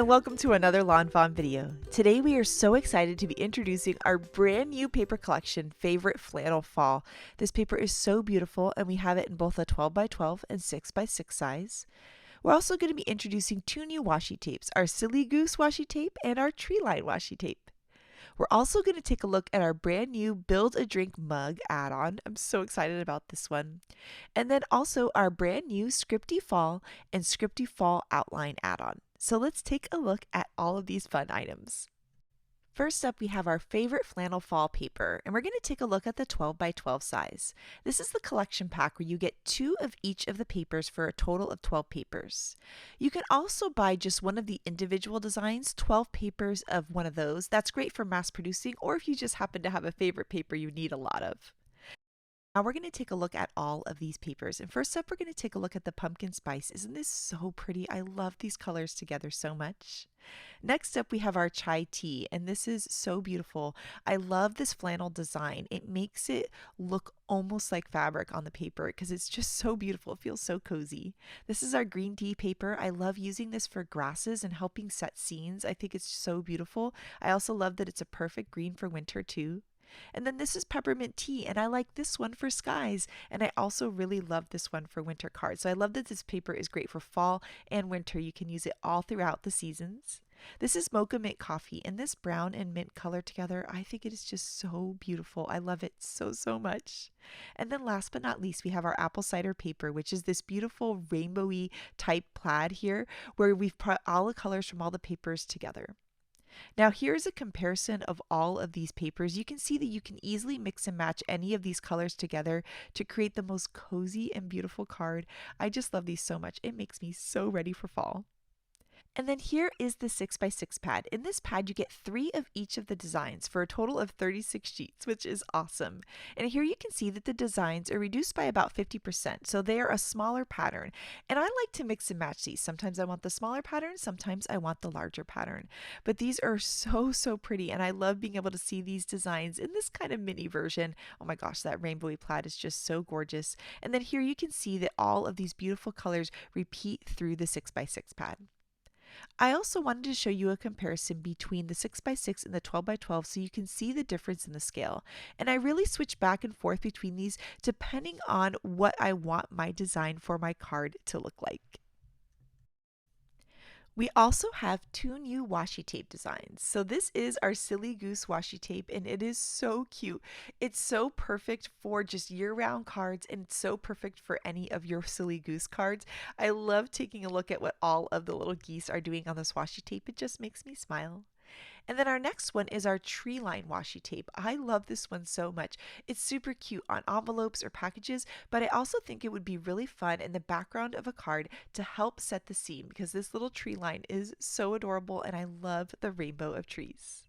and welcome to another lawnfawn video. Today we are so excited to be introducing our brand new paper collection, Favorite Flannel Fall. This paper is so beautiful and we have it in both a 12x12 and 6x6 size. We're also going to be introducing two new washi tapes, our Silly Goose washi tape and our Tree Line washi tape. We're also going to take a look at our brand new Build-a-Drink mug add-on. I'm so excited about this one. And then also our brand new Scripty Fall and Scripty Fall outline add-on. So let's take a look at all of these fun items. First up, we have our Favorite Flannel Fall paper, and we're going to take a look at the 12x12 size. This is the collection pack where you get 2 of each of the papers for a total of 12 papers. You can also buy just one of the individual designs, 12 papers of one of those. That's great for mass producing, or if you just happen to have a favorite paper you need a lot of. Now we're going to take a look at all of these papers. And first up, we're going to take a look at the pumpkin spice. Isn't this so pretty? I love these colors together so much. Next up, we have our chai tea, and this is so beautiful. I love this flannel design. It makes it look almost like fabric on the paper because it's just so beautiful. It feels so cozy. This is our green tea paper. I love using this for grasses and helping set scenes. I think it's so beautiful. I also love that it's a perfect green for winter too. And then this is peppermint tea, and I like this one for skies, and I also really love this one for winter cards. So I love that this paper is great for fall and winter. You can use it all throughout the seasons. This is mocha mint coffee, and this brown and mint color together, I think it is just so beautiful. I love it so much. And then last but not least, we have our apple cider paper, which is this beautiful rainbowy type plaid here, where we've put all the colors from all the papers together. Now here's a comparison of all of these papers. You can see that you can easily mix and match any of these colors together to create the most cozy and beautiful card. I just love these so much. It makes me so ready for fall. And then here is the 6x6 pad. In this pad, you get 3 of each of the designs for a total of 36 sheets, which is awesome. And here you can see that the designs are reduced by about 50%, so they are a smaller pattern. And I like to mix and match these. Sometimes I want the smaller pattern, sometimes I want the larger pattern. But these are so pretty, and I love being able to see these designs in this kind of mini version. Oh my gosh, that rainbowy plaid is just so gorgeous. And then here you can see that all of these beautiful colors repeat through the 6x6 pad. I also wanted to show you a comparison between the 6x6 and the 12x12 so you can see the difference in the scale. And I really switch back and forth between these depending on what I want my design for my card to look like. We also have 2 new washi tape designs. So this is our Silly Goose washi tape, and it is so cute. It's so perfect for just year-round cards, and it's so perfect for any of your Silly Goose cards. I love taking a look at what all of the little geese are doing on this washi tape. It just makes me smile. And then our next one is our Tree Line washi tape. I love this one so much. It's super cute on envelopes or packages, but I also think it would be really fun in the background of a card to help set the scene because this little tree line is so adorable and I love the rainbow of trees.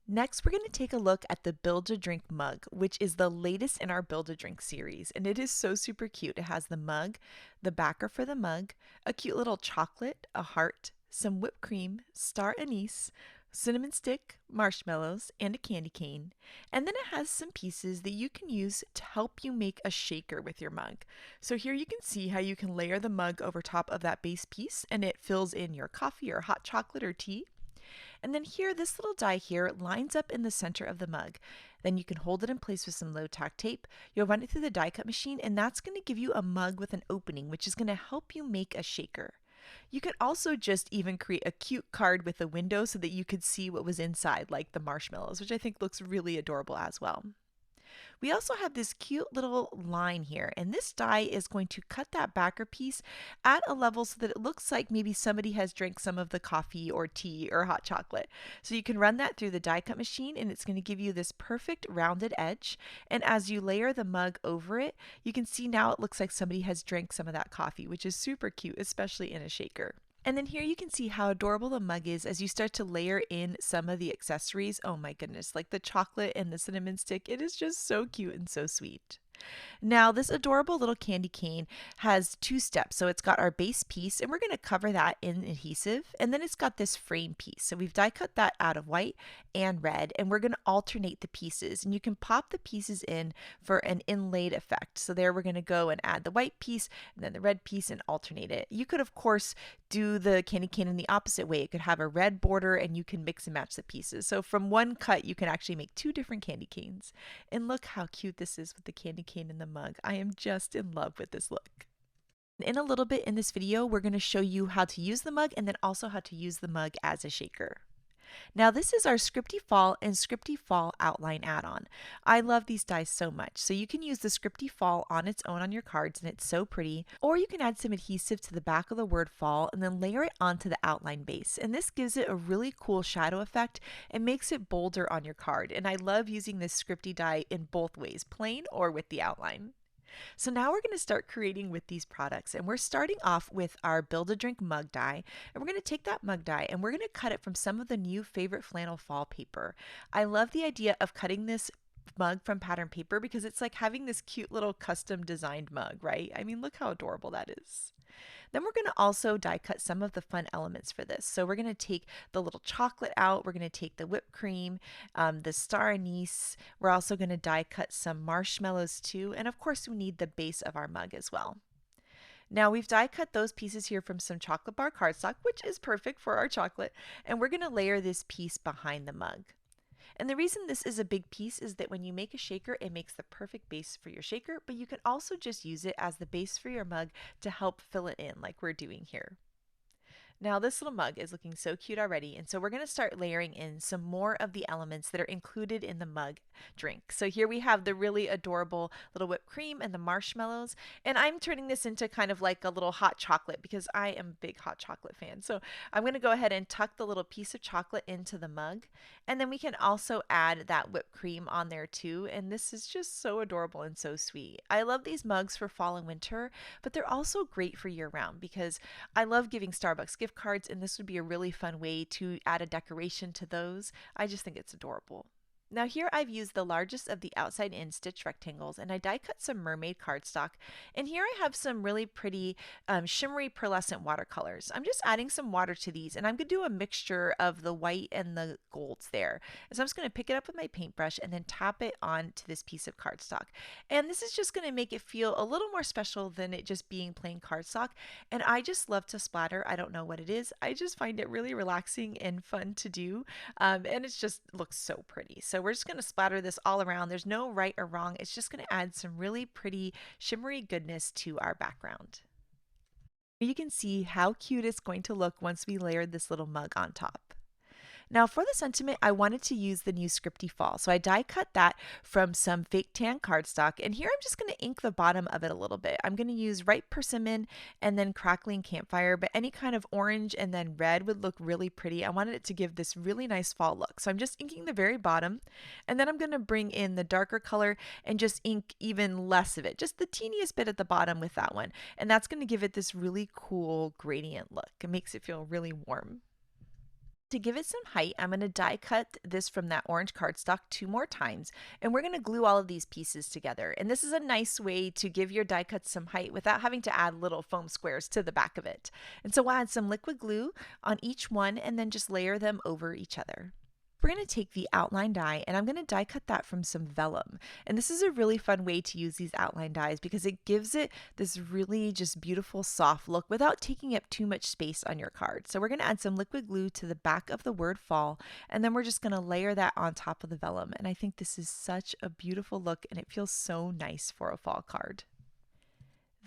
Next, we're going to take a look at the Build-a-Drink mug, which is the latest in our Build-a-Drink series, and it is so super cute. It has the mug, the backer for the mug, a cute little chocolate, a heart, some whipped cream, star anise, cinnamon stick, marshmallows, and a candy cane. And then it has some pieces that you can use to help you make a shaker with your mug. So here you can see how you can layer the mug over top of that base piece and it fills in your coffee or hot chocolate or tea. And then here, this little die here lines up in the center of the mug. Then you can hold it in place with some low tack tape. You'll run it through the die cut machine and that's going to give you a mug with an opening, which is going to help you make a shaker. You could also just even create a cute card with a window so that you could see what was inside, like the marshmallows, which I think looks really adorable as well. We also have this cute little line here, and this die is going to cut that backer piece at a level so that it looks like maybe somebody has drank some of the coffee or tea or hot chocolate. So you can run that through the die cut machine and it's going to give you this perfect rounded edge. And as you layer the mug over it, you can see now it looks like somebody has drank some of that coffee, which is super cute, especially in a shaker. And then here you can see how adorable the mug is as you start to layer in some of the accessories. Oh my goodness, like the chocolate and the cinnamon stick. It is just so cute and so sweet. Now this adorable little candy cane has 2 steps. So it's got our base piece and we're going to cover that in adhesive, and then it's got this frame piece. So we've die cut that out of white and red and we're going to alternate the pieces, and you can pop the pieces in for an inlaid effect. So there we're going to go and add the white piece and then the red piece and alternate it. You could of course do the candy cane in the opposite way. It could have a red border and you can mix and match the pieces. So from one cut, you can actually make 2 different candy canes. And look how cute this is with the candy cane in the mug. I am just in love with this look. In a little bit in this video, we're going to show you how to use the mug and then also how to use the mug as a shaker. Now this is our Scripty Fall and Scripty Fall outline add-on. I love these dies so much. So you can use the Scripty Fall on its own on your cards and it's so pretty, or you can add some adhesive to the back of the word fall and then layer it onto the outline base. And this gives it a really cool shadow effect and makes it bolder on your card. And I love using this Scripty die in both ways, plain or with the outline. So now we're going to start creating with these products, and we're starting off with our Build-A-Drink mug die, and we're going to take that mug die and we're going to cut it from some of the new Favorite Flannel Fall paper. I love the idea of cutting this mug from pattern paper because it's like having this cute little custom designed mug, right? I mean, look how adorable that is. Then we're going to also die cut some of the fun elements for this. So we're going to take the little chocolate out. We're going to take the whipped cream, the star anise. We're also going to die cut some marshmallows too. And of course we need the base of our mug as well. Now we've die cut those pieces here from some chocolate bar cardstock, which is perfect for our chocolate. And we're going to layer this piece behind the mug. And the reason this is a big piece is that when you make a shaker, it makes the perfect base for your shaker, but you can also just use it as the base for your mug to help fill it in like we're doing here. Now this little mug is looking so cute already, and so we're going to start layering in some more of the elements that are included in the mug drink. So here we have the really adorable little whipped cream and the marshmallows, and I'm turning this into kind of like a little hot chocolate because I am a big hot chocolate fan. So I'm going to go ahead and tuck the little piece of chocolate into the mug, and then we can also add that whipped cream on there too, and this is just so adorable and so sweet. I love these mugs for fall and winter, but they're also great for year round because I love giving Starbucks gift cards, and this would be a really fun way to add a decoration to those. I just think it's adorable. Now here I've used the largest of the outside in stitch rectangles, and I die cut some mermaid cardstock, and here I have some really pretty shimmery pearlescent watercolors. I'm just adding some water to these, and I'm going to do a mixture of the white and the golds there. So I'm just going to pick it up with my paintbrush and then tap it onto this piece of cardstock. And this is just going to make it feel a little more special than it just being plain cardstock. And I just love to splatter. I don't know what it is. I just find it really relaxing and fun to do. And it just looks so pretty. So we're just going to splatter this all around. There's no right or wrong. It's just going to add some really pretty shimmery goodness to our background. You can see how cute it's going to look once we layer this little mug on top. Now for the sentiment, I wanted to use the new Scripty Fall. So I die cut that from some fake tan cardstock, and here I'm just going to ink the bottom of it a little bit. I'm going to use ripe persimmon and then crackling campfire, but any kind of orange and then red would look really pretty. I wanted it to give this really nice fall look. So I'm just inking the very bottom, and then I'm going to bring in the darker color and just ink even less of it, just the teeniest bit at the bottom with that one. And that's going to give it this really cool gradient look. It makes it feel really warm. To give it some height, I'm going to die cut this from that orange cardstock 2 more times, and we're going to glue all of these pieces together. And this is a nice way to give your die cut some height without having to add little foam squares to the back of it. And so we'll add some liquid glue on each one and then just layer them over each other. We're going to take the outline die, and I'm going to die cut that from some vellum. And this is a really fun way to use these outline dies because it gives it this really just beautiful soft look without taking up too much space on your card. So we're going to add some liquid glue to the back of the word fall, and then we're just going to layer that on top of the vellum. And I think this is such a beautiful look, and it feels so nice for a fall card.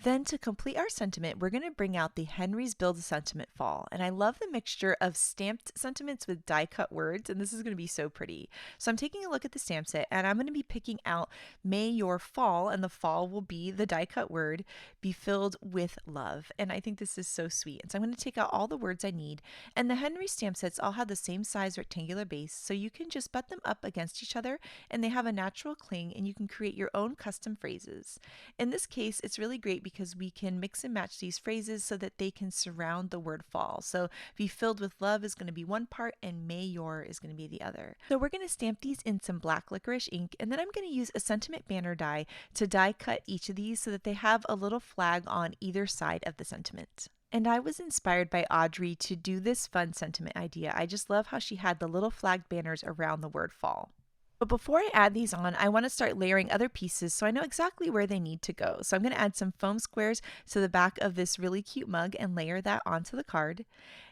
Then to complete our sentiment, we're going to bring out the Henry's Build-A-Sentiment Fall. And I love the mixture of stamped sentiments with die cut words, and this is going to be so pretty. So I'm taking a look at the stamp set, and I'm going to be picking out May Your Fall, and the fall will be the die cut word, be filled with love. And I think this is so sweet. And so I'm going to take out all the words I need. And the Henry stamp sets all have the same size rectangular base, so you can just butt them up against each other, and they have a natural cling, and you can create your own custom phrases. In this case, it's really great because we can mix and match these phrases so that they can surround the word fall. So be filled with love is going to be one part and may your is going to be the other. So we're going to stamp these in some black licorice ink, and then I'm going to use a sentiment banner die to die cut each of these so that they have a little flag on either side of the sentiment. And I was inspired by Audrey to do this fun sentiment idea. I just love how she had the little flag banners around the word fall. But before I add these on, I want to start layering other pieces so I know exactly where they need to go. So I'm going to add some foam squares to the back of this really cute mug and layer that onto the card.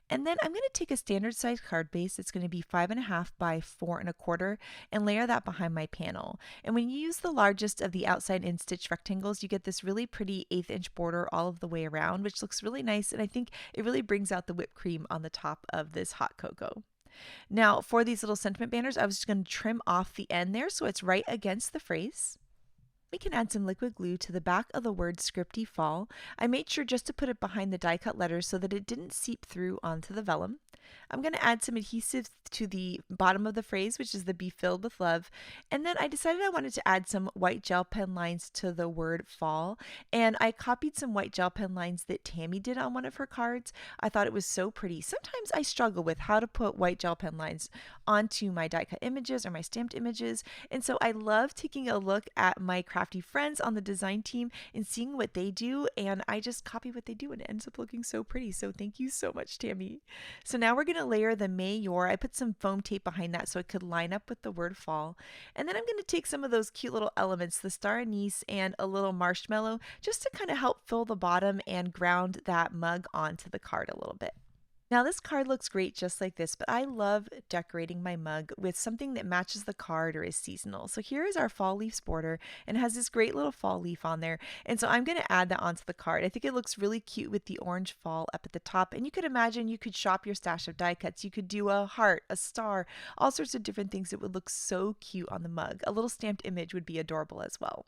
And then I'm going to take a standard size card base. It's going to be 5.5 by 4.25 and layer that behind my panel. And when you use the largest of the outside in stitch rectangles, you get this really pretty 1/8 inch border all of the way around, which looks really nice. And I think it really brings out the whipped cream on the top of this hot cocoa. Now for these little sentiment banners, I was just going to trim off the end there so it's right against the phrase. We can add some liquid glue to the back of the word scripty fall. I made sure just to put it behind the die cut letters so that it didn't seep through onto the vellum. I'm going to add some adhesive to the bottom of the phrase, which is the be filled with love. And then I decided I wanted to add some white gel pen lines to the word fall. And I copied some white gel pen lines that Tammy did on one of her cards. I thought it was so pretty. Sometimes I struggle with how to put white gel pen lines onto my die cut images or my stamped images. And so I love taking a look at my crafty friends on the design team and seeing what they do. And I just copy what they do and it ends up looking so pretty. So thank you so much, Tammy. So now we're going to layer the Mayor. I put some foam tape behind that so it could line up with the word fall. And then I'm going to take some of those cute little elements, the star anise and a little marshmallow, just to kind of help fill the bottom and ground that mug onto the card a little bit. Now this card looks great just like this, but I love decorating my mug with something that matches the card or is seasonal. So here is our fall leaves border and it has this great little fall leaf on there. And so I'm going to add that onto the card. I think it looks really cute with the orange fall up at the top. And you could imagine you could shop your stash of die cuts. You could do a heart, a star, all sorts of different things that would look so cute on the mug. A little stamped image would be adorable as well.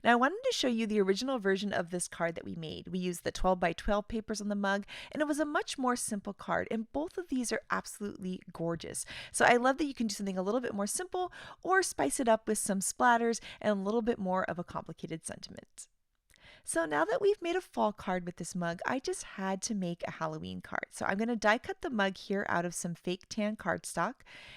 Now I wanted to show you the original version of this card that we made. We used the 12 by 12 papers on the mug and it was a much more simple card and both of these are absolutely gorgeous. So I love that you can do something a little bit more simple or spice it up with some splatters and a little bit more of a complicated sentiment. So now that we've made a fall card with this mug, I just had to make a Halloween card. So I'm going to die cut the mug here out of some fake tan cardstock.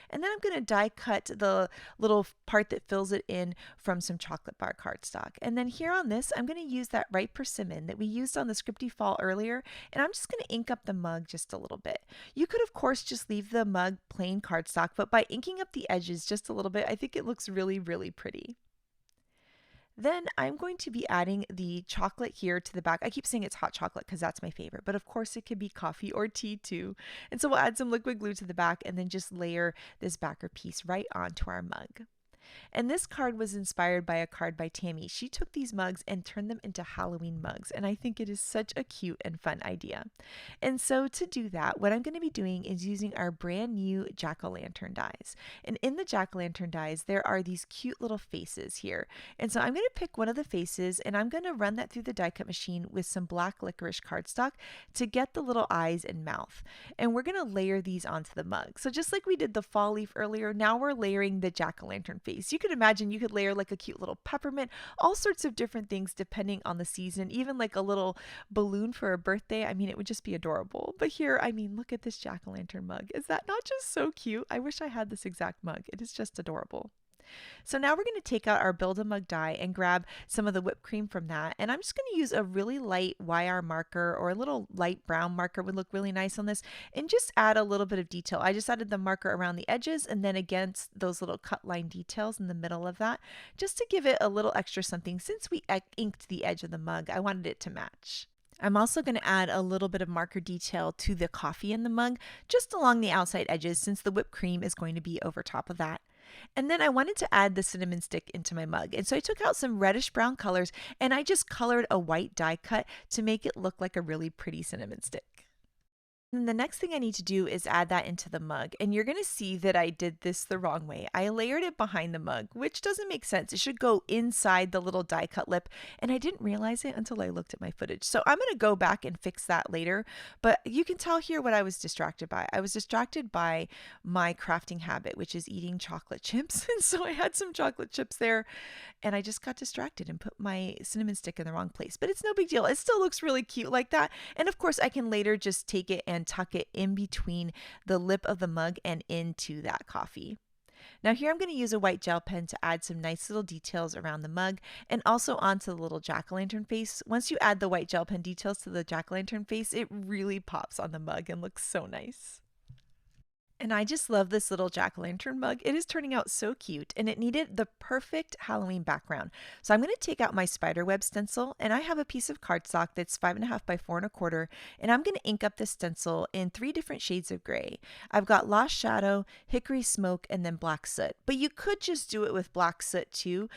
And then I'm going to die cut the little part that fills it in from some chocolate bar cardstock. And then here on this, I'm going to use that ripe persimmon that we used on the scripty fall earlier. And I'm just going to ink up the mug just a little bit. You could, of course, just leave the mug plain cardstock, but by inking up the edges just a little bit, I think it looks really, really pretty. Then I'm going to be adding the chocolate here to the back. I keep saying it's hot chocolate because that's my favorite, but of course it could be coffee or tea too. And so we'll add some liquid glue to the back and then just layer this backer piece right onto our mug. And this card was inspired by a card by Tammy. She took these mugs and turned them into Halloween mugs, and I think it is such a cute and fun idea. And so to do that, what I'm going to be doing is using our brand new jack-o'-lantern dies. And in the jack-o'-lantern dies, there are these cute little faces here. And so I'm going to pick one of the faces and I'm going to run that through the die cut machine with some black licorice cardstock to get the little eyes and mouth. And we're going to layer these onto the mug. So just like we did the fall leaf earlier, now we're layering the jack-o'-lantern face. You could imagine you could layer like a cute little peppermint, all sorts of different things depending on the season, even like a little balloon for a birthday. I mean, it would just be adorable. But here, I mean, look at this jack-o'-lantern mug. Is that not just so cute? I wish I had this exact mug. It is just adorable. So now we're going to take out our Build-A-Mug die and grab some of the whipped cream from that. And I'm just going to use a really light YR marker or a little light brown marker would look really nice on this and just add a little bit of detail. I just added the marker around the edges and then against those little cut line details in the middle of that just to give it a little extra something. Since we inked the edge of the mug, I wanted it to match. I'm also going to add a little bit of marker detail to the coffee in the mug just along the outside edges since the whipped cream is going to be over top of that. And then I wanted to add the cinnamon stick into my mug. And so I took out some reddish brown colors and I just colored a white die cut to make it look like a really pretty cinnamon stick. And the next thing I need to do is add that into the mug. And you're going to see that I did this the wrong way. I layered it behind the mug, which doesn't make sense. It should go inside the little die cut lip. And I didn't realize it until I looked at my footage. So I'm going to go back and fix that later. But you can tell here what I was distracted by. I was distracted by my crafting habit, which is eating chocolate chips. And so I had some chocolate chips there and I just got distracted and put my cinnamon stick in the wrong place. But it's no big deal. It still looks really cute like that. And of course I can later just take it and tuck it in between the lip of the mug and into that coffee. Now here I'm going to use a white gel pen to add some nice little details around the mug and also onto the little jack-o'-lantern face. Once you add the white gel pen details to the jack-o'-lantern face, it really pops on the mug and looks so nice. And I just love this little jack-o'-lantern mug. It is turning out so cute, and it needed the perfect Halloween background. So I'm going to take out my spiderweb stencil, and I have a piece of cardstock that's 5.5 by 4.25, and I'm going to ink up this stencil in 3 different shades of gray. I've got Lost Shadow, Hickory Smoke, and then Black Soot. But you could just do it with Black Soot too,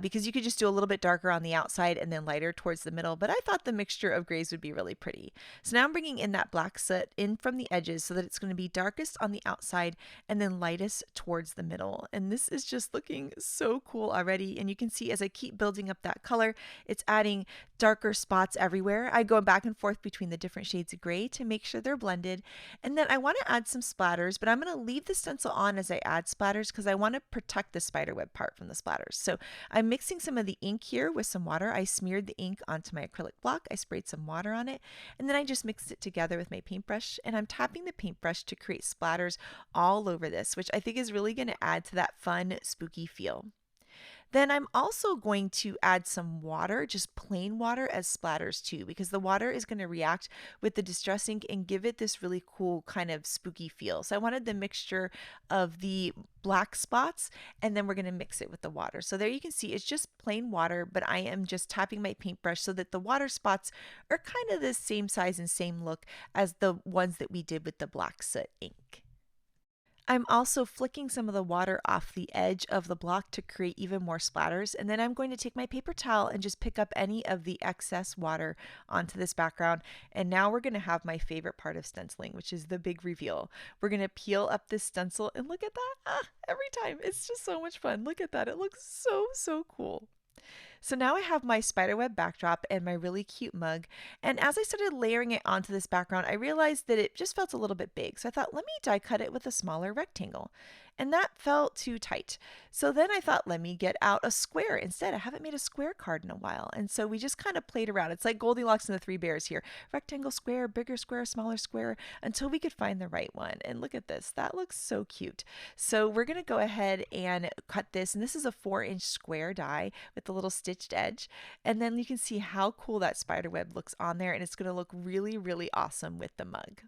because you could just do a little bit darker on the outside and then lighter towards the middle. But I thought the mixture of grays would be really pretty. So now I'm bringing in that Black Soot in from the edges so that it's going to be darkest on the outside and then lightest towards the middle. And this is just looking so cool already. And you can see as I keep building up that color, it's adding darker spots everywhere. I go back and forth between the different shades of gray to make sure they're blended. And then I want to add some splatters, but I'm going to leave the stencil on as I add splatters because I want to protect the spiderweb part from the splatters. So I'm mixing some of the ink here with some water. I smeared the ink onto my acrylic block. I sprayed some water on it, and then I just mixed it together with my paintbrush, and I'm tapping the paintbrush to create splatters all over this, which I think is really going to add to that fun, spooky feel. Then I'm also going to add some water, just plain water as splatters too, because the water is going to react with the distress ink and give it this really cool kind of spooky feel. So I wanted the mixture of the black spots, and then we're going to mix it with the water. So there you can see it's just plain water, but I am just tapping my paintbrush so that the water spots are kind of the same size and same look as the ones that we did with the black soot ink. I'm also flicking some of the water off the edge of the block to create even more splatters, and then I'm going to take my paper towel and just pick up any of the excess water onto this background. And now we're going to have my favorite part of stenciling, which is the big reveal. We're going to peel up this stencil, and look at that. Every time. It's just so much fun. Look at that. It looks so cool. So now I have my spiderweb backdrop and my really cute mug, and as I started layering it onto this background, I realized that it just felt a little bit big. So I thought, let me die cut it with a smaller rectangle. And that felt too tight. So then I thought, let me get out a square instead. I haven't made a square card in a while. And so we just kind of played around. It's like Goldilocks and the Three Bears here. Rectangle, square, bigger square, smaller square, until we could find the right one. And look at this. That looks so cute. So we're going to go ahead and cut this. And this is a 4-inch square die with the little stitched edge. And then you can see how cool that spider web looks on there. And it's going to look really awesome with the mug.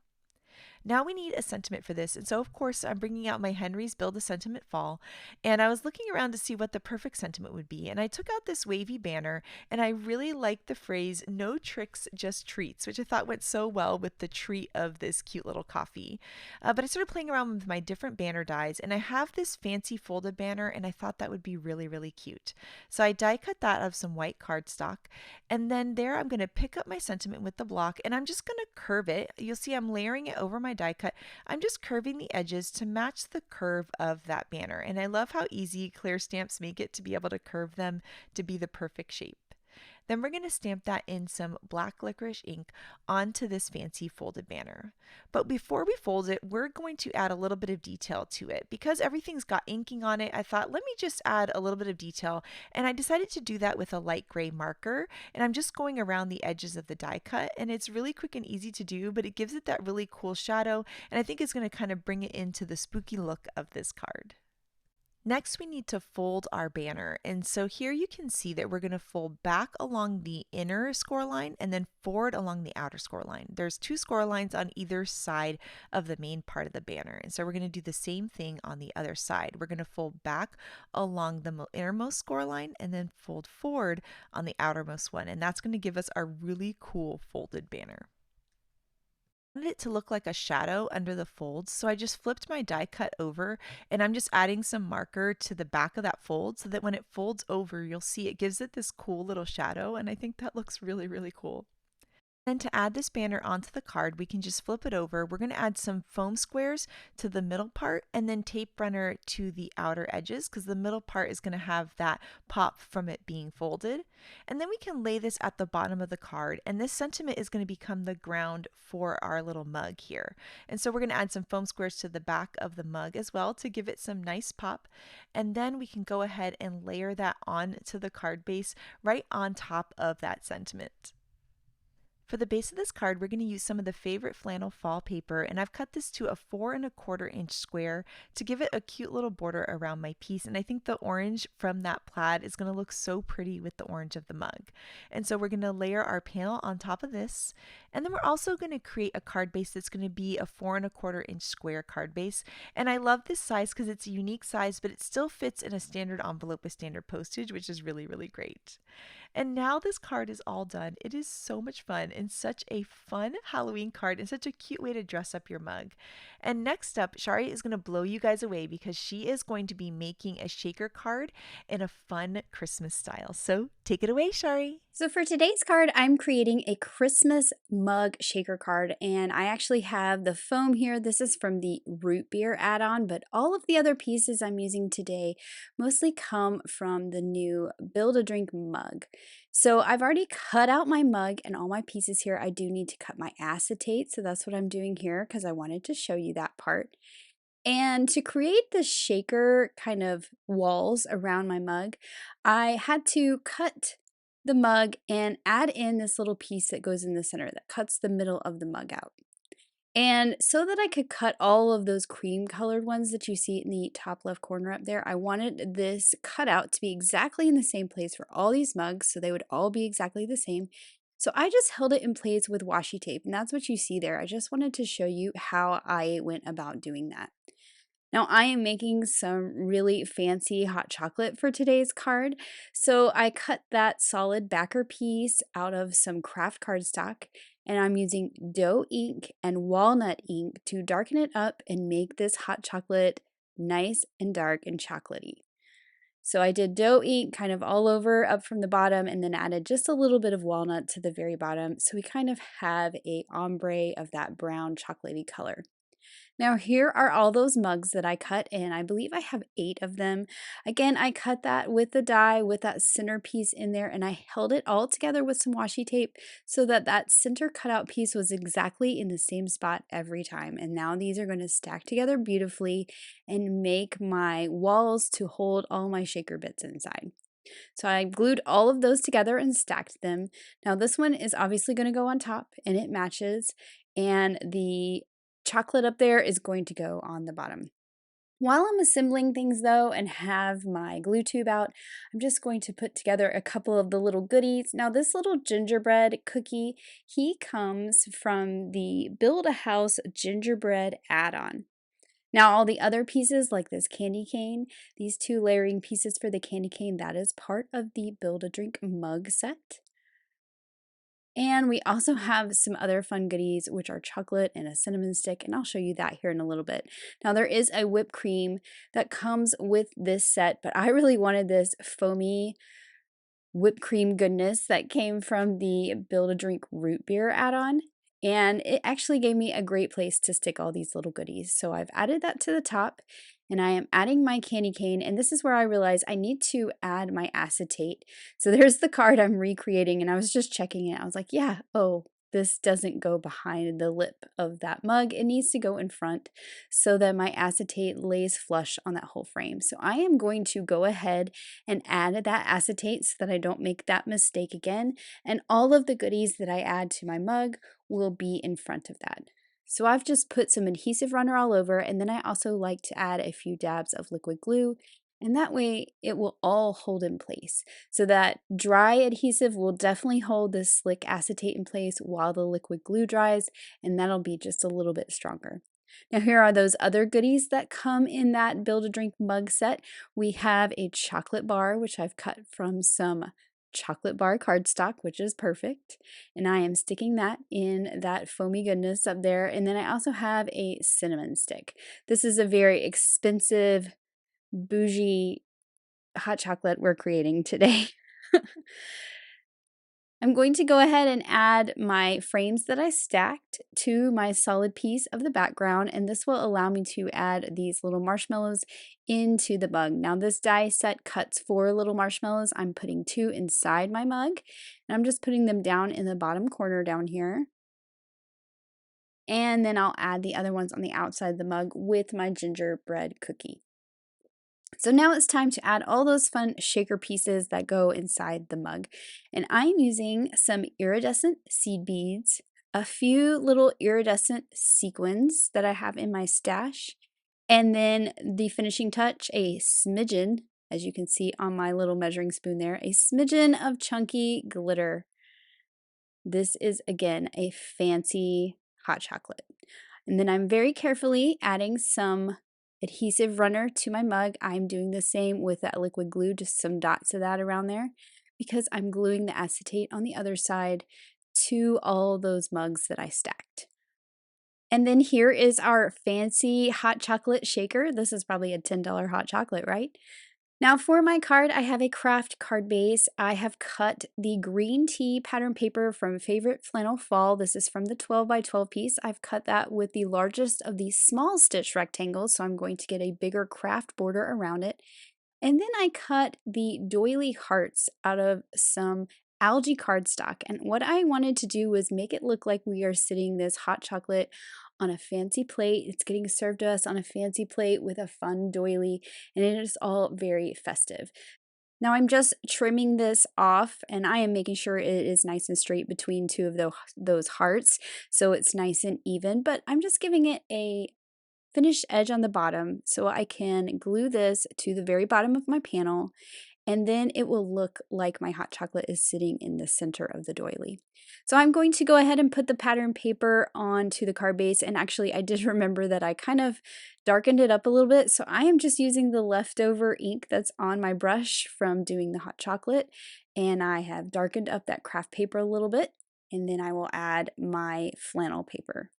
Now we need a sentiment for this, and so of course I'm bringing out my Henry's Build-A-Sentiment Fall, and I was looking around to see what the perfect sentiment would be, and I took out this wavy banner, and I really liked the phrase, "No tricks, just treats," which I thought went so well with the treat of this cute little coffee. But I started playing around with my different banner dies, and I have this fancy folded banner, and I thought that would be really cute. So I die cut that out of some white cardstock, and then there I'm going to pick up my sentiment with the block, and I'm just going to curve it. You'll see I'm layering it over my die cut. I'm just curving the edges to match the curve of that banner. And I love how easy clear stamps make it to be able to curve them to be the perfect shape. Then we're going to stamp that in some black licorice ink onto this fancy folded banner. But before we fold it, we're going to add a little bit of detail to it. Because everything's got inking on it, I thought, let me just add a little bit of detail. And I decided to do that with a light gray marker. And I'm just going around the edges of the die cut. And it's really quick and easy to do, but it gives it that really cool shadow. And I think it's going to kind of bring it into the spooky look of this card. Next, we need to fold our banner. And so here you can see that we're going to fold back along the inner score line and then forward along the outer score line. There's 2 score lines on either side of the main part of the banner. And so we're going to do the same thing on the other side. We're going to fold back along the innermost score line and then fold forward on the outermost one. And that's going to give us our really cool folded banner. I wanted it to look like a shadow under the folds, so I just flipped my die cut over, and I'm just adding some marker to the back of that fold so that when it folds over, you'll see it gives it this cool little shadow, and I think that looks really cool. Then to add this banner onto the card, we can just flip it over. We're going to add some foam squares to the middle part and then tape runner to the outer edges because the middle part is going to have that pop from it being folded. And then we can lay this at the bottom of the card, and this sentiment is going to become the ground for our little mug here. And so we're going to add some foam squares to the back of the mug as well to give it some nice pop. And then we can go ahead and layer that onto the card base right on top of that sentiment. For the base of this card, we're going to use some of the Favorite Flannel Fall paper, and I've cut this to a 4 1/4 inch square to give it a cute little border around my piece. And I think the orange from that plaid is going to look so pretty with the orange of the mug. And so we're going to layer our panel on top of this, and then we're also going to create a card base that's going to be a 4 1/4 inch square card base. And I love this size because it's a unique size, but it still fits in a standard envelope with standard postage, which is really, really great. And now this card is all done. It is so much fun and such a fun Halloween card and such a cute way to dress up your mug. And next up, Shari is going to blow you guys away because she is going to be making a shaker card in a fun Christmas style. So take it away, Shari. So for today's card, I'm creating a Christmas mug shaker card, and I actually have the foam here. This is from the root beer add-on, but all of the other pieces I'm using today mostly come from the new Build-A-Drink mug. So I've already cut out my mug and all my pieces here. I do need to cut my acetate, so that's what I'm doing here because I wanted to show you that part. And to create the shaker kind of walls around my mug, I had to cut the mug and add in this little piece that goes in the center that cuts the middle of the mug out. And so that I could cut all of those cream colored ones that you see in the top left corner up there, I wanted this cutout to be exactly in the same place for all these mugs so they would all be exactly the same. So I just held it in place with washi tape, and that's what you see there. I just wanted to show you how I went about doing that. Now, I am making some really fancy hot chocolate for today's card. So I cut that solid backer piece out of some kraft cardstock, and I'm using dough ink and walnut ink to darken it up and make this hot chocolate nice and dark and chocolatey. So I did dough ink kind of all over up from the bottom and then added just a little bit of walnut to the very bottom. So we kind of have a ombre of that brown chocolatey color. Now here are all those mugs that I cut in. I believe I have 8 of them. Again, I cut that with the die with that center piece in there, and I held it all together with some washi tape so that that center cutout piece was exactly in the same spot every time. And now these are going to stack together beautifully and make my walls to hold all my shaker bits inside. So I glued all of those together and stacked them. Now this one is obviously going to go on top and it matches, and the chocolate up there is going to go on the bottom. While I'm assembling things though and have my glue tube out, I'm just going to put together a couple of the little goodies. Now this little gingerbread cookie, he comes from the Build-A-House gingerbread add-on. Now all the other pieces like this candy cane, these 2 layering pieces for the candy cane, that is part of the Build-A-Drink mug set. And we also have some other fun goodies, which are chocolate and a cinnamon stick, and I'll show you that here in a little bit. Now, there is a whipped cream that comes with this set, but I really wanted this foamy whipped cream goodness that came from the Build-A-Drink root beer add-on. And it actually gave me a great place to stick all these little goodies. So I've added that to the top, and I am adding my candy cane, and this is where I realized I need to add my acetate. So there's the card I'm recreating, and I was just checking it. I was like, yeah, oh, this doesn't go behind the lip of that mug. It needs to go in front so that my acetate lays flush on that whole frame. So I am going to go ahead and add that acetate so that I don't make that mistake again. And all of the goodies that I add to my mug will be in front of that. So I've just put some adhesive runner all over, and then I also like to add a few dabs of liquid glue, and that way it will all hold in place. So that dry adhesive will definitely hold this slick acetate in place while the liquid glue dries, and that'll be just a little bit stronger. Now here are those other goodies that come in that Build-A-Drink mug set. We have a chocolate bar, which I've cut from some chocolate bar cardstock, which is perfect. And I am sticking that in that foamy goodness up there. And then I also have a cinnamon stick. This is a very expensive, bougie hot chocolate we're creating today. I'm going to go ahead and add my frames that I stacked to my solid piece of the background, and this will allow me to add these little marshmallows into the mug. Now this die set cuts 4 little marshmallows. I'm putting 2 inside my mug, and I'm just putting them down in the bottom corner down here. And then I'll add the other ones on the outside of the mug with my gingerbread cookie. So now it's time to add all those fun shaker pieces that go inside the mug. And I'm using some iridescent seed beads, a few little iridescent sequins that I have in my stash, and then the finishing touch, a smidgen, as you can see on my little measuring spoon there, a smidgen of chunky glitter. This is, again, a fancy hot chocolate. And then I'm very carefully adding some adhesive runner to my mug. I'm doing the same with that liquid glue, just some dots of that around there, because I'm gluing the acetate on the other side to all those mugs that I stacked. And then here is our fancy hot chocolate shaker. This is probably a $10 hot chocolate, right? Now for my card, I have a kraft card base. I have cut the green tea pattern paper from Favorite Flannel Fall. This is from the 12 by 12 piece. I've cut that with the largest of these small stitch rectangles, so I'm going to get a bigger kraft border around it. And then I cut the doily hearts out of some algae cardstock. And what I wanted to do was make it look like we are sitting this hot chocolate on a fancy plate. It's getting served to us on a fancy plate with a fun doily, and it is all very festive. Now I'm just trimming this off, and I am making sure it is nice and straight between two of those hearts so it's nice and even, but I'm just giving it a finished edge on the bottom so I can glue this to the very bottom of my panel, and then it will look like my hot chocolate is sitting in the center of the doily. So I'm going to go ahead and put the pattern paper onto the card base, and actually I did remember that I kind of darkened it up a little bit, so I am just using the leftover ink that's on my brush from doing the hot chocolate, and I have darkened up that craft paper a little bit, and then I will add my flannel paper.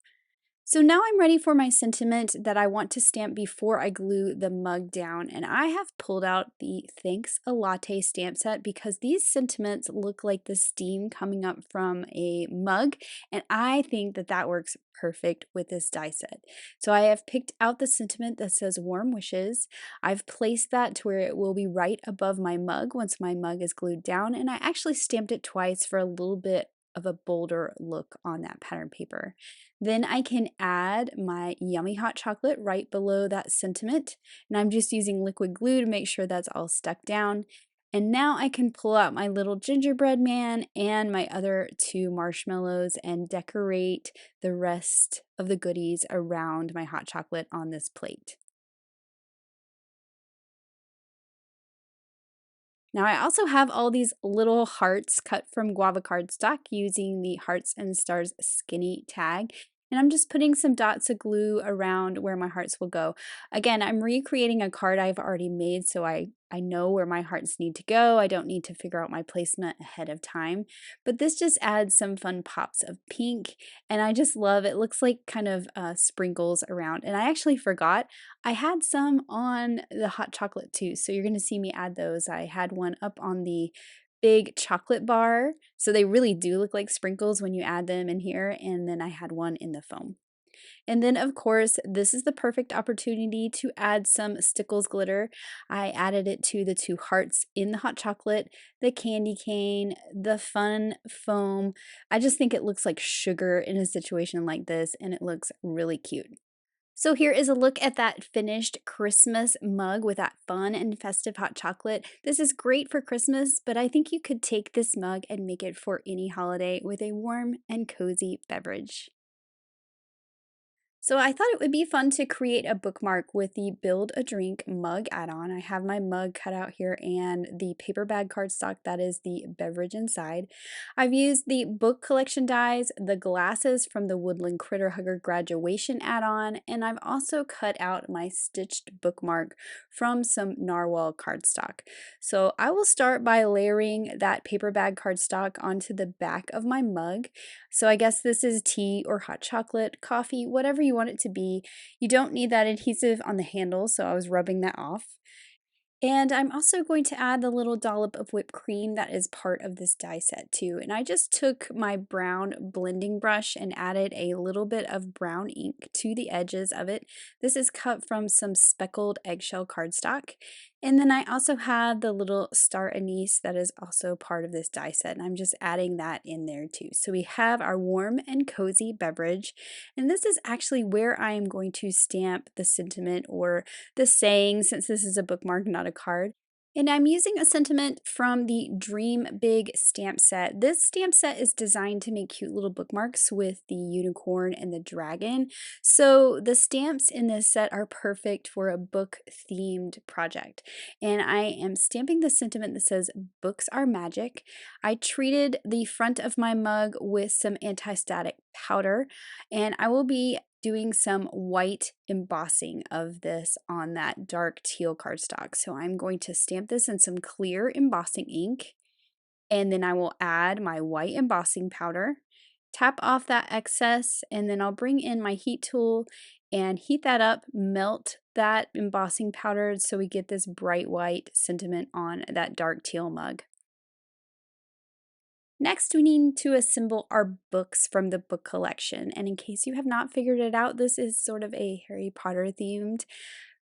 So now I'm ready for my sentiment that I want to stamp before I glue the mug down, and I have pulled out the Thanks a Latte stamp set because these sentiments look like the steam coming up from a mug, and I think that that works perfect with this die set. So I have picked out the sentiment that says warm wishes. I've placed that to where it will be right above my mug once my mug is glued down, and I actually stamped it twice for a little bit of a bolder look on that pattern paper. Then I can add my yummy hot chocolate right below that sentiment, and I'm just using liquid glue to make sure that's all stuck down. And now I can pull out my little gingerbread man and my other two marshmallows and decorate the rest of the goodies around my hot chocolate on this plate. Now I also have all these little hearts cut from guava cardstock using the Hearts and Stars skinny tag. And I'm just putting some dots of glue around where my hearts will go. Again, I'm recreating a card I've already made, so I know where my hearts need to go. I don't need to figure out my placement ahead of time. But this just adds some fun pops of pink, and I just love it. Looks like kind of sprinkles around. And I actually forgot I had some on the hot chocolate too, so you're going to see me add those. I had one up on the big chocolate bar, so they really do look like sprinkles when you add them in here, and then I had one in the foam. And then, of course, this is the perfect opportunity to add some Stickles glitter. I added it to the two hearts in the hot chocolate, the candy cane, the fun foam. I just think it looks like sugar in a situation like this, and it looks really cute. So here is a look at that finished Christmas mug with that fun and festive hot chocolate. This is great for Christmas, but I think you could take this mug and make it for any holiday with a warm and cozy beverage. So I thought it would be fun to create a bookmark with the Build a Drink mug add-on. I have my mug cut out here and the paper bag cardstock that is the beverage inside. I've used the book collection dies, the glasses from the Woodland Critter Hugger graduation add-on, and I've also cut out my stitched bookmark from some narwhal cardstock. So I will start by layering that paper bag cardstock onto the back of my mug. So I guess this is tea or hot chocolate, coffee, whatever you want it to be. You don't need that adhesive on the handle, so I was rubbing that off. And I'm also going to add the little dollop of whipped cream that is part of this die set too. And I just took my brown blending brush and added a little bit of brown ink to the edges of it. This is cut from some speckled eggshell cardstock. And then I also have the little star anise that is also part of this die set, and I'm just adding that in there too. So we have our warm and cozy beverage, and this is actually where I am going to stamp the sentiment or the saying, since this is a bookmark, not a card. And I'm using a sentiment from the Dream Big stamp set. This stamp set is designed to make cute little bookmarks with the unicorn and the dragon. So the stamps in this set are perfect for a book themed project. And I am stamping the sentiment that says books are magic. I treated the front of my mug with some anti-static powder, and I will be doing some white embossing of this on that dark teal cardstock. So I'm going to stamp this in some clear embossing ink, and then I will add my white embossing powder, tap off that excess, and then I'll bring in my heat tool and heat that up, melt that embossing powder so we get this bright white sentiment on that dark teal mug. Next, we need to assemble our books from the book collection. And in case you have not figured it out, this is sort of a Harry Potter themed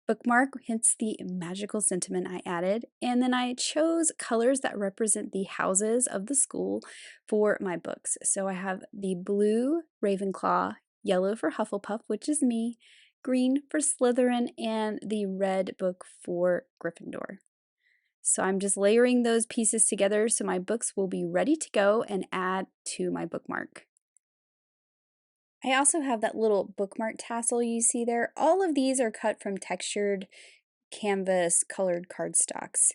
bookmark, hence the magical sentiment I added. And then I chose colors that represent the houses of the school for my books. So I have the blue Ravenclaw, yellow for Hufflepuff, which is me, green for Slytherin, and the red book for Gryffindor. So I'm just layering those pieces together so my books will be ready to go and add to my bookmark. I also have that little bookmark tassel you see there. All of these are cut from textured canvas colored cardstocks.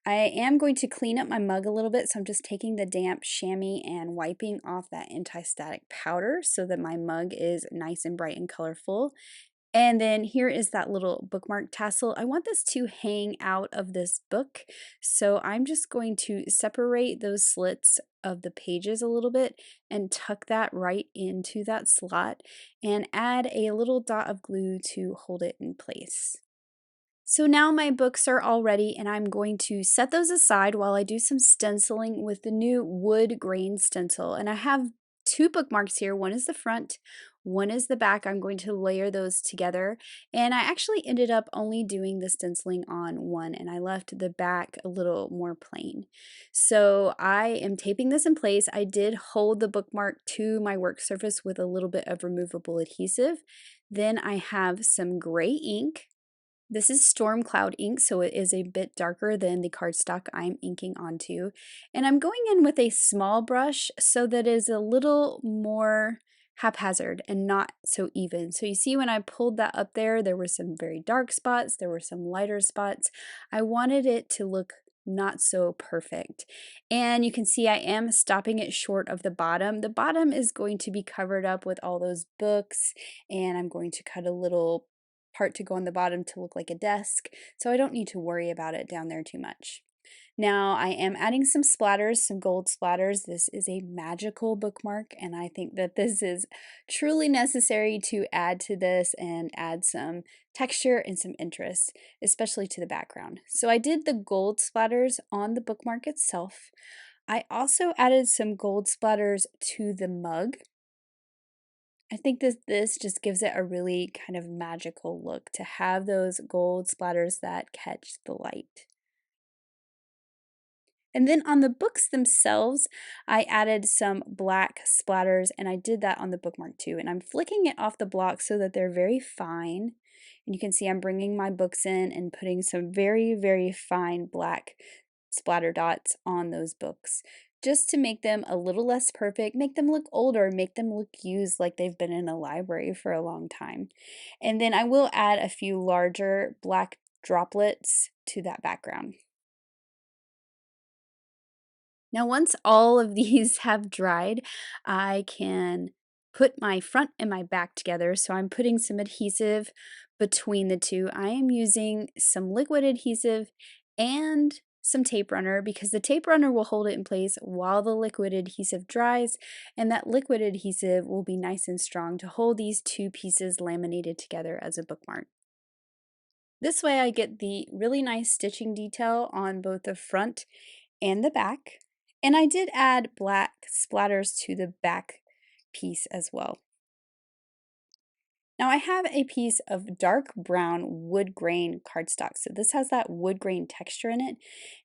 I am going to clean up my mug a little bit, so I'm just taking the damp chamois and wiping off that anti-static powder so that my mug is nice and bright and colorful. And then here is that little bookmark tassel. I want this to hang out of this book, so I'm just going to separate those slits of the pages a little bit and tuck that right into that slot and add a little dot of glue to hold it in place. So now my books are all ready, and I'm going to set those aside while I do some stenciling with the new wood grain stencil. And I have two bookmarks here. One is the front, one is the back. I'm going to layer those together. And I actually ended up only doing the stenciling on one, and I left the back a little more plain. So I am taping this in place. I did hold the bookmark to my work surface with a little bit of removable adhesive. Then I have some gray ink. This is Storm Cloud ink, so it is a bit darker than the cardstock I'm inking onto. And I'm going in with a small brush so that it is a little more haphazard and not so even. So you see when I pulled that up there, there were some very dark spots, there were some lighter spots. I wanted it to look not so perfect. And you can see I am stopping it short of the bottom. The bottom is going to be covered up with all those books, and I'm going to cut a little part to go on the bottom to look like a desk, so I don't need to worry about it down there too much. Now I am adding some splatters, some gold splatters. This is a magical bookmark, and I think that this is truly necessary to add to this and add some texture and some interest, especially to the background. So I did the gold splatters on the bookmark itself. I also added some gold splatters to the mug. I think this just gives it a really kind of magical look to have those gold splatters that catch the light. And then on the books themselves, I added some black splatters, and I did that on the bookmark too. And I'm flicking it off the block so that they're very fine. And you can see I'm bringing my books in and putting some very, very fine black splatter dots on those books, just to make them a little less perfect, make them look older, make them look used like they've been in a library for a long time. And then I will add a few larger black droplets to that background. Now, once all of these have dried, I can put my front and my back together. So I'm putting some adhesive between the two. I am using some liquid adhesive and some tape runner because the tape runner will hold it in place while the liquid adhesive dries, and that liquid adhesive will be nice and strong to hold these two pieces laminated together as a bookmark. This way I get the really nice stitching detail on both the front and the back. And I did add black splatters to the back piece as well. Now I have a piece of dark brown wood grain cardstock. So this has that wood grain texture in it.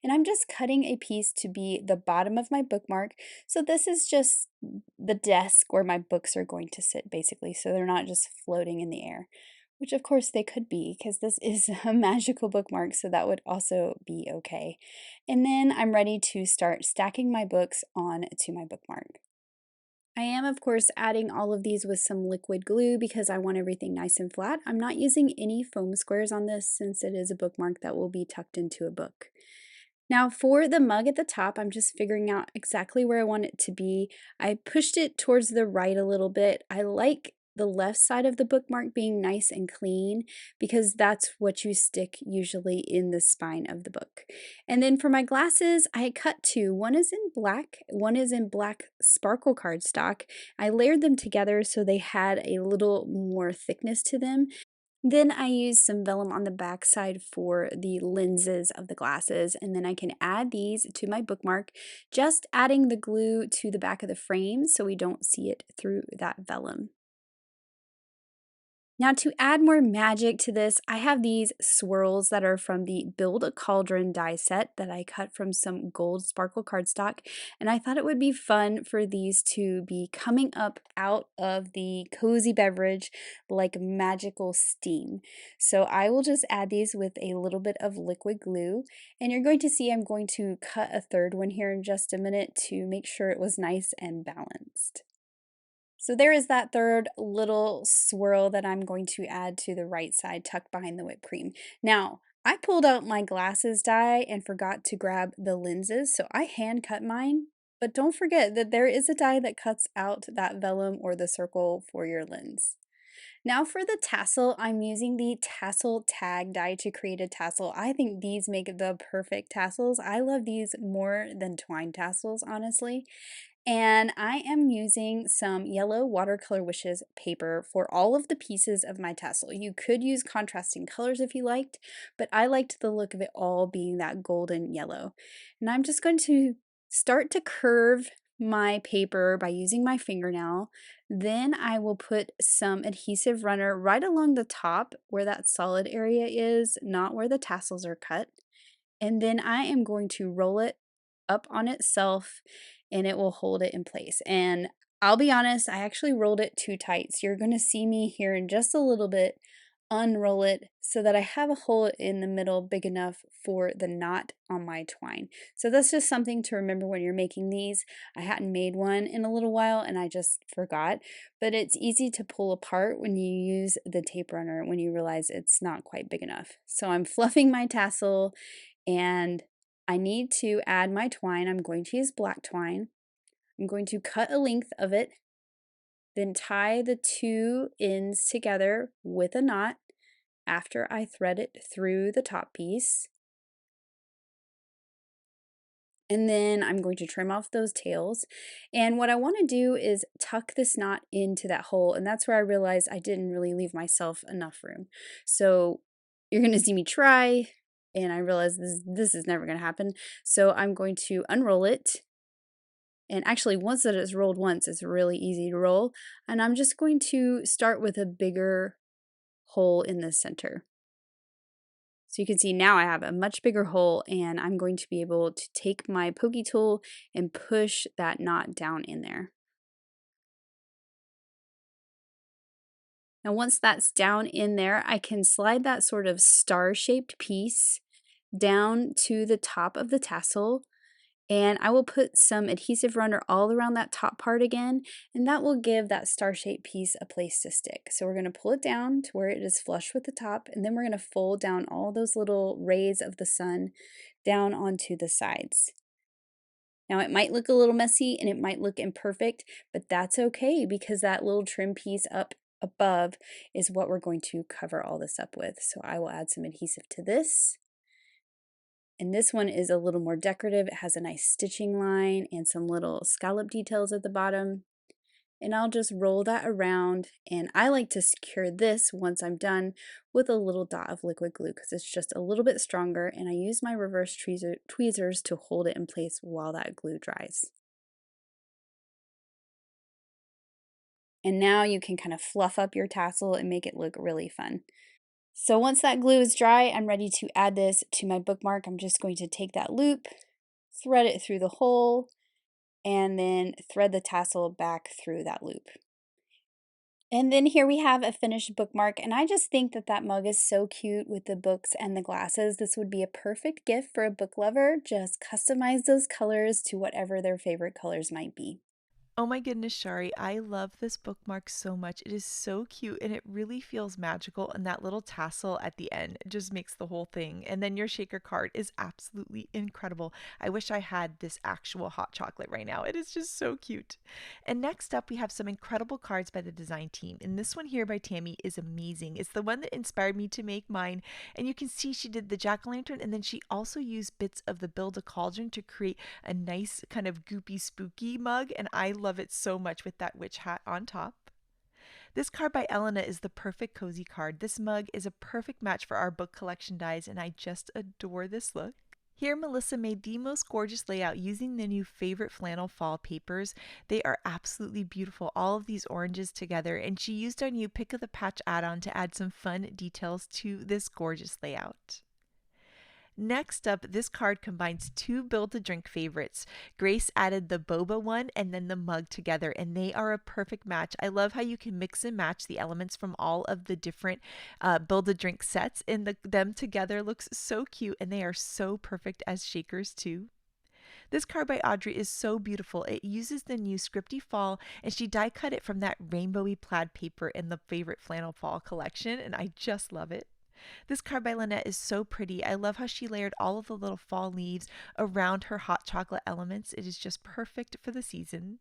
And I'm just cutting a piece to be the bottom of my bookmark. So this is just the desk where my books are going to sit basically. So they're not just floating in the air, which of course they could be because this is a magical bookmark. So that would also be okay. And then I'm ready to start stacking my books on to my bookmark. I am, of course, adding all of these with some liquid glue because I want everything nice and flat. I'm not using any foam squares on this since it is a bookmark that will be tucked into a book. Now for the mug at the top, I'm just figuring out exactly where I want it to be. I pushed it towards the right a little bit. I like the left side of the bookmark being nice and clean because that's what you stick usually in the spine of the book. And then for my glasses, I cut two. One is in black, one is in black sparkle cardstock. I layered them together so they had a little more thickness to them. Then I use some vellum on the back side for the lenses of the glasses, and then I can add these to my bookmark, just adding the glue to the back of the frame so we don't see it through that vellum. Now to add more magic to this, I have these swirls that are from the Build-a-Cauldron die set that I cut from some gold sparkle cardstock, and I thought it would be fun for these to be coming up out of the cozy beverage like magical steam. So I will just add these with a little bit of liquid glue, and you're going to see I'm going to cut a third one here in just a minute to make sure it was nice and balanced. So there is that third little swirl that I'm going to add to the right side, tucked behind the whipped cream. Now, I pulled out my glasses die and forgot to grab the lenses, so I hand cut mine. But don't forget that there is a die that cuts out that vellum or the circle for your lens. Now for the tassel, I'm using the tassel tag die to create a tassel. I think these make the perfect tassels. I love these more than twine tassels, honestly. And I am using some yellow watercolor wishes paper for all of the pieces of my tassel. You could use contrasting colors if you liked, but I liked the look of it all being that golden yellow. And I'm just going to start to curve my paper by using my fingernail. Then I will put some adhesive runner right along the top where that solid area is, not where the tassels are cut. And then I am going to roll it up on itself and it will hold it in place. And I'll be honest, I actually rolled it too tight. So you're going to see me here in just a little bit unroll it so that I have a hole in the middle big enough for the knot on my twine. So that's just something to remember when you're making these. I hadn't made one in a little while and I just forgot, but it's easy to pull apart when you use the tape runner when you realize it's not quite big enough. So I'm fluffing my tassel and I need to add my twine. I'm going to use black twine. I'm going to cut a length of it, then tie the two ends together with a knot after I thread it through the top piece. And then I'm going to trim off those tails. And what I want to do is tuck this knot into that hole. And that's where I realized I didn't really leave myself enough room. So you're going to see me try, and I realized this is never going to happen. So I'm going to unroll it. And actually, once that it's rolled once, it's really easy to roll. And I'm just going to start with a bigger hole in the center. So you can see now I have a much bigger hole and I'm going to be able to take my pokey tool and push that knot down in there. Now once that's down in there, I can slide that sort of star-shaped piece down to the top of the tassel, and I will put some adhesive runner all around that top part again, and that will give that star-shaped piece a place to stick. So we're going to pull it down to where it is flush with the top, and then we're going to fold down all those little rays of the sun down onto the sides. Now it might look a little messy and it might look imperfect, but that's okay because that little trim piece up above is what we're going to cover all this up with. So I will add some adhesive to this. And this one is a little more decorative. It has a nice stitching line and some little scallop details at the bottom. And I'll just roll that around, and I like to secure this once I'm done with a little dot of liquid glue because it's just a little bit stronger, and I use my reverse tweezers to hold it in place while that glue dries. And now you can kind of fluff up your tassel and make it look really fun. So once that glue is dry, I'm ready to add this to my bookmark. I'm just going to take that loop, thread it through the hole, and then thread the tassel back through that loop. And then here we have a finished bookmark, and I just think that that mug is so cute with the books and the glasses. This would be a perfect gift for a book lover. Just customize those colors to whatever their favorite colors might be. Oh my goodness, Shari, I love this bookmark so much. It is so cute and it really feels magical. And that little tassel at the end just makes the whole thing. And then your shaker card is absolutely incredible. I wish I had this actual hot chocolate right now. It is just so cute. And next up, we have some incredible cards by the design team. And this one here by Tammy is amazing. It's the one that inspired me to make mine. And you can see she did the jack-o'-lantern and then she also used bits of the build-a-cauldron to create a nice kind of goopy spooky mug, and I love it so much with that witch hat on top. This card by Elena is the perfect cozy card. This mug is a perfect match for our book collection dies, and I just adore this look. Here, Melissa made the most gorgeous layout using the new Favorite Flannel Fall papers. They are absolutely beautiful, all of these oranges together, and she used our new Pick of the Patch add-on to add some fun details to this gorgeous layout. Next up, this card combines two build-to-drink favorites. Grace added the boba one and then the mug together, and they are a perfect match. I love how you can mix and match the elements from all of the different build-a-drink sets, and them together looks so cute, and they are so perfect as shakers too. This card by Audrey is so beautiful. It uses the new Scripty Fall, and she die cut it from that rainbowy plaid paper in the Favorite Flannel Fall collection, and I just love it. This card by Lynette is so pretty. I love how she layered all of the little fall leaves around her hot chocolate elements. It is just perfect for the season.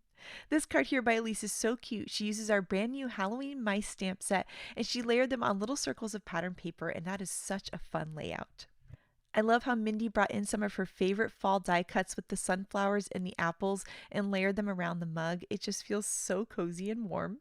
This card here by Elise is so cute. She uses our brand new Halloween mice stamp set and she layered them on little circles of pattern paper, and that is such a fun layout. I love how Mindy brought in some of her favorite fall die cuts with the sunflowers and the apples and layered them around the mug. It just feels so cozy and warm.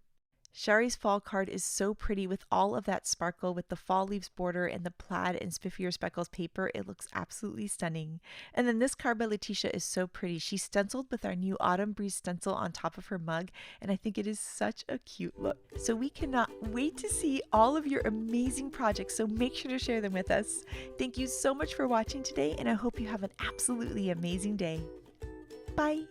Shari's fall card is so pretty with all of that sparkle with the fall leaves border and the plaid and spiffier speckles paper. It looks absolutely stunning. And then this card by Letitia is so pretty. She stenciled with our new Autumn Breeze stencil on top of her mug, and I think it is such a cute look. So we cannot wait to see all of your amazing projects, so make sure to share them with us. Thank you so much for watching today, and I hope you have an absolutely amazing day. Bye!